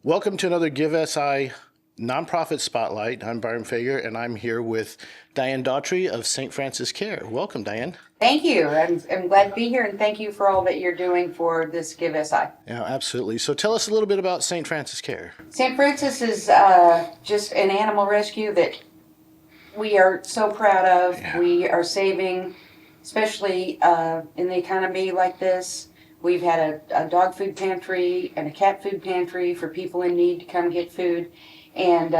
Welcome to another GiveSI Nonprofit Spotlight. I'm Byron Fager, and I'm here with Diane Daughtry of St. Francis Care. Welcome, Diane. Thank you. I'm glad to be here, and thank you for all that you're doing for this GiveSI. Yeah, absolutely. So tell us a little bit about St. Francis Care. St. Francis is just an animal rescue that we are so proud of. Yeah. We are saving, especially in the economy like this. We've had a dog food pantry and a cat food pantry for people in need to come get food. And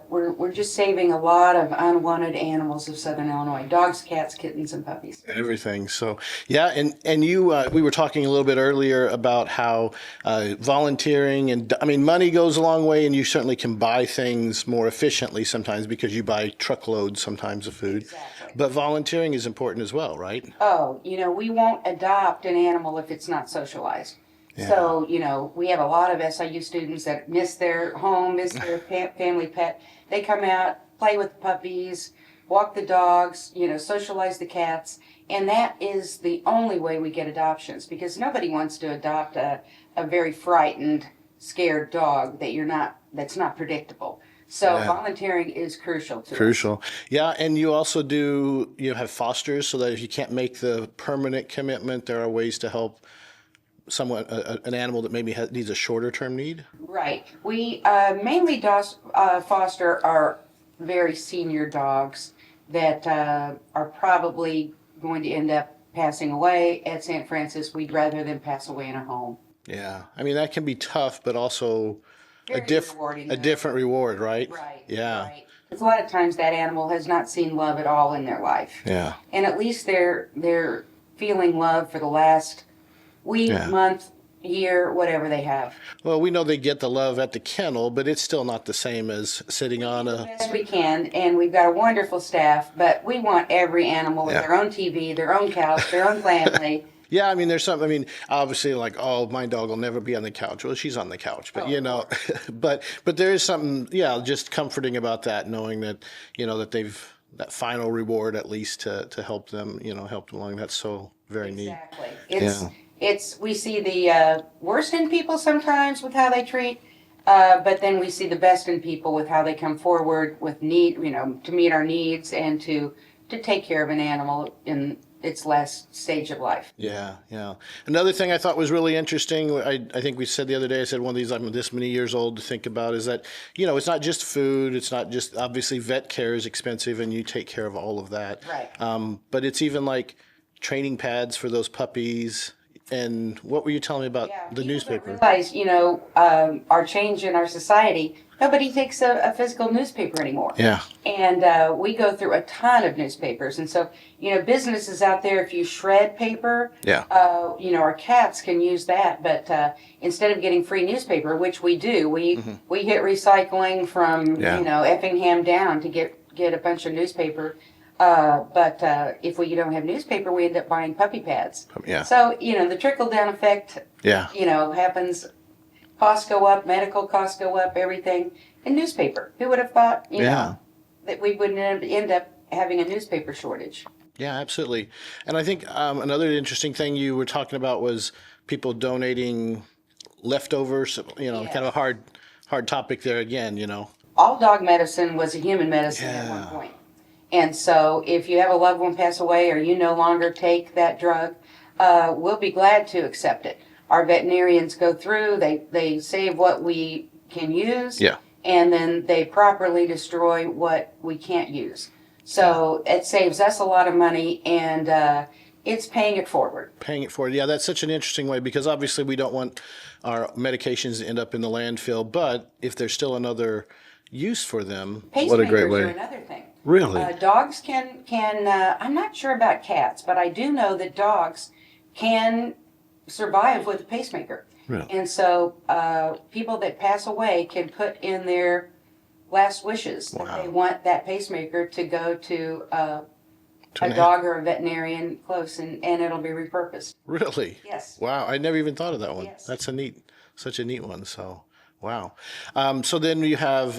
we're just saving a lot of unwanted animals of Southern Illinois: dogs, cats, kittens, and puppies. Everything. So, yeah, and you, we were talking a little bit earlier about how volunteering and, I mean, money goes a long way, and you certainly can buy things more efficiently sometimes because you buy truckloads sometimes of food. Exactly. But volunteering is important as well, right? Oh, we won't adopt an animal if it's not socialized. Yeah. So, we have a lot of SIU students that miss their home, miss their family pet. They come out, play with the puppies, walk the dogs, socialize the cats. And that is the only way we get adoptions, because nobody wants to adopt a very frightened, scared dog that's not predictable. So Yeah. volunteering is crucial to us. Crucial. Yeah, and you also have fosters so that if you can't make the permanent commitment, there are ways to help someone, an animal that maybe needs a shorter term need. Right. We mainly foster our very senior dogs that are probably going to end up passing away at St. Francis. We'd rather them pass away in a home. Yeah, I mean that can be tough, but also Very rewarding, a though. different reward, right? Right. Yeah. Right. Because a lot of times that animal has not seen love at all in their life. Yeah. And at least they're feeling love for the last week, Yeah. month, year, whatever they have. Well, we know they get the love at the kennel, but it's still not the same as sitting on The a. best we can, and we've got a wonderful staff, but we want every animal with Yeah. their own TV, their own couch, their own family. Yeah, I mean, there's something. I mean, obviously, like, oh, my dog will never be on the couch. Well, she's on the couch, but but there is something, yeah, just comforting about that, knowing that that they've that final reward at least to help them, help them along. That's so very neat. Exactly. We see the worst in people sometimes with how they treat, but then we see the best in people with how they come forward with need, to meet our needs and to take care of an animal in its last stage of life. Yeah, yeah. Another thing I thought was really interesting, I think we said the other day, I said one of these, I'm this many years old to think about, is that, it's not just food, it's not just, obviously vet care is expensive and you take care of all of that. Right. But it's even like training pads for those puppies. And what were you telling me about the newspaper? Realize, our change in our society, nobody takes a physical newspaper anymore. Yeah. And we go through a ton of newspapers. And so, businesses out there, if you shred paper, Yeah. Our cats can use that. But instead of getting free newspaper, which we do, we hit recycling from, Effingham down to get a bunch of newspaper. But if we don't have newspaper, we end up buying puppy pads. Yeah. So, the trickle-down effect, Yeah. happens. Costs go up, medical costs go up, everything. And newspaper. Who would have thought, that we wouldn't end up having a newspaper shortage? Yeah, absolutely. And I think another interesting thing you were talking about was people donating leftovers, Yes. kind of a hard topic there again, All dog medicine was a human medicine at one point. And so if you have a loved one pass away or you no longer take that drug, we'll be glad to accept it. Our veterinarians go through, they save what we can use, Yeah. and then they properly destroy what we can't use. So it saves us a lot of money, and it's paying it forward. Paying it forward. Yeah, that's such an interesting way because obviously we don't want our medications to end up in the landfill, but if there's still another use for them, what a great Pacemakers way. are another thing. Really? Dogs can I'm not sure about cats, but I do know that dogs can survive with a pacemaker. Really? And so people that pass away can put in their last wishes that they want that pacemaker to go to a dog or a veterinarian close, and it'll be repurposed. Really? Yes. Wow, I never even thought of that one. Yes. That's such a neat one. So, wow. So then you have,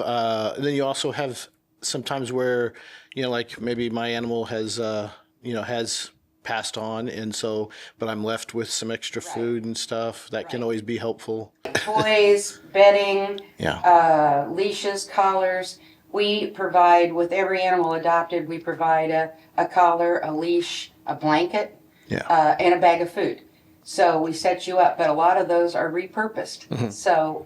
then you also have sometimes where, like maybe my animal has, has passed on, and so, but I'm left with some extra food and stuff. That can always be helpful. Toys, bedding, Yeah. leashes, collars. We provide, with every animal adopted, we provide a collar, a leash, a blanket, Yeah. and a bag of food. So we set you up, but a lot of those are repurposed. So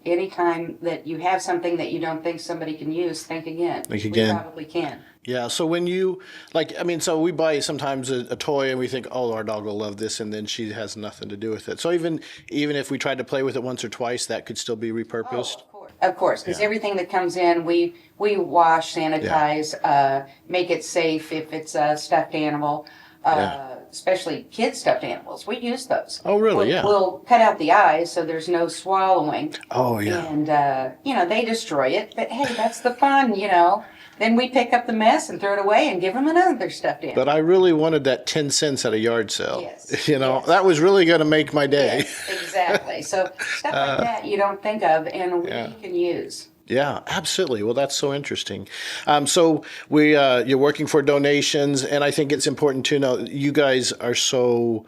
anytime that you have something that you don't think somebody can use, think again. Think We again. probably can. Yeah, so when you, like, I mean, so we buy sometimes a toy and we think, oh, our dog will love this, and then she has nothing to do with it. So even if we tried to play with it once or twice, that could still be repurposed. Of course, because everything that comes in, we wash, sanitize, make it safe if it's a stuffed animal, especially kid stuffed animals. We use those. Oh, really? We'll cut out the eyes so there's no swallowing. Oh, yeah. And, they destroy it, but hey, that's the fun, Then we pick up the mess and throw it away and give them another stuffed animal. But I really wanted that 10 cents at a yard sale. Yes. That was really going to make my day. Yes, exactly. So stuff like that you don't think of and we can use. Yeah, absolutely. Well, that's so interesting. So you're working for donations, and I think it's important to know you guys are so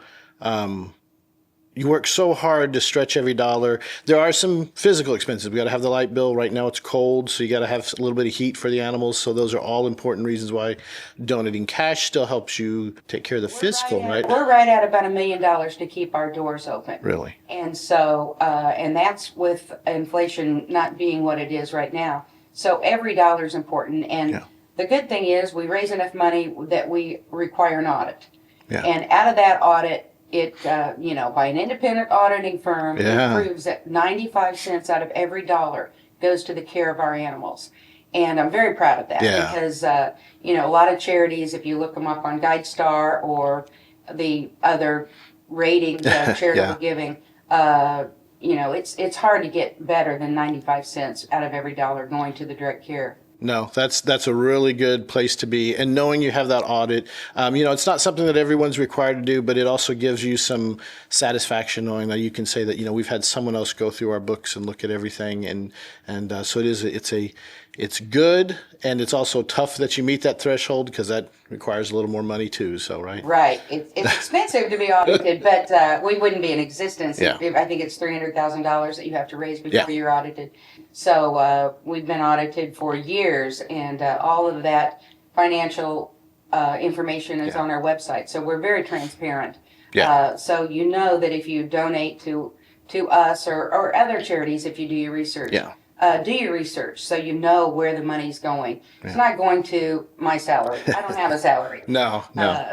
you work so hard to stretch every dollar. There are some physical expenses. We got to have the light bill. Right now it's cold, so you got to have a little bit of heat for the animals. So those are all important reasons why donating cash still helps you take care of the physical, right? We're right at about $1 million to keep our doors open. Really? And so, and that's with inflation not being what it is right now. So every dollar is important. And the good thing is we raise enough money that we require an audit. Yeah. And out of that audit, it, by an independent auditing firm, it proves that 95 cents out of every dollar goes to the care of our animals. And I'm very proud of that because, a lot of charities, if you look them up on GuideStar or the other ratings of charitable giving, it's hard to get better than 95 cents out of every dollar going to the direct care. No, that's a really good place to be. And knowing you have that audit, it's not something that everyone's required to do, but it also gives you some satisfaction knowing that you can say that, we've had someone else go through our books and look at everything. And so it's good. And it's also tough that you meet that threshold because that requires a little more money too. So, right? Right. It's expensive to be audited, but we wouldn't be in existence. Yeah. I think it's $300,000 that you have to raise before you're audited. So we've been audited for years, and all of that financial information is on our website. So we're very transparent. Yeah. So that if you donate to us or other charities, if you do your research. Yeah. Do your research so you know where the money's going. It's not going to my salary. I don't have a salary. No.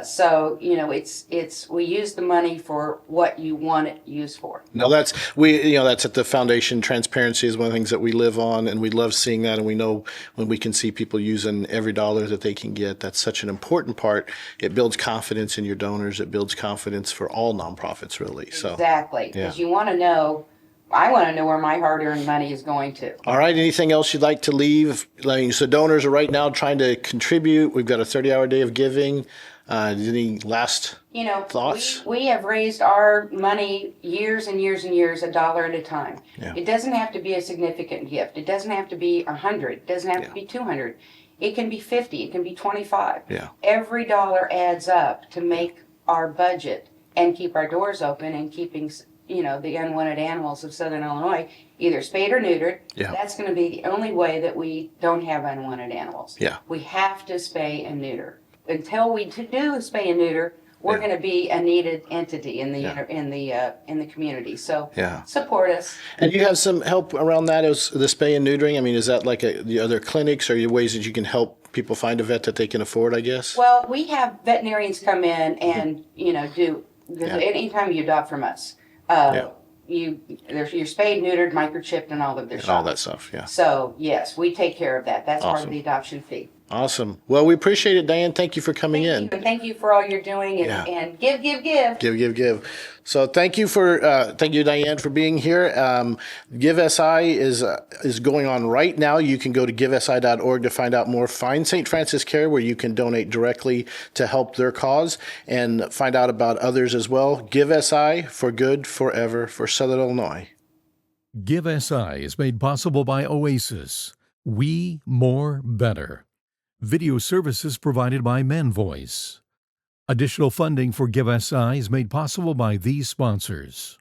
So it's we use the money for what you want it used for. No, that's at the foundation. Transparency is one of the things that we live on, and we love seeing that. And we know when we can see people using every dollar that they can get, that's such an important part. It builds confidence in your donors. It builds confidence for all nonprofits, really. So exactly, because you want to know. I want to know where my hard-earned money is going to. All right. Anything else you'd like to leave? So donors are right now trying to contribute. We've got a 30-hour day of giving. Any last thoughts? We have raised our money years and years and years, $1 at a time. Yeah. It doesn't have to be a significant gift. It doesn't have to be 100. It doesn't have to be 200. It can be 50. It can be 25. Yeah. Every dollar adds up to make our budget and keep our doors open and keeping the unwanted animals of Southern Illinois, either spayed or neutered. Yeah. That's going to be the only way that we don't have unwanted animals. Yeah. We have to spay and neuter. Until we do spay and neuter, we're going to be a needed entity in the community. So support us. And you have some help around that as the spay and neutering? I mean, is that like the other clinics, or are there ways that you can help people find a vet that they can afford, I guess? Well, we have veterinarians come in and, do, anytime you adopt from us, you're spayed, neutered, microchipped, and all of their and all that stuff. Yeah. So yes, we take care of that. That's part of the adoption fee. Awesome. Well, we appreciate it, Diane. Thank you for coming in. Thank you for all you're doing, and give. Give. So thank you, Diane, for being here. GiveSI is going on right now. You can go to givesi.org to find out more. Find St. Francis Care, where you can donate directly to help their cause, and find out about others as well. GiveSI, for good forever, for Southern Illinois. GiveSI is made possible by Oasis. We More Better. Video services provided by ManVoice. Additional funding for GiveSI is made possible by these sponsors.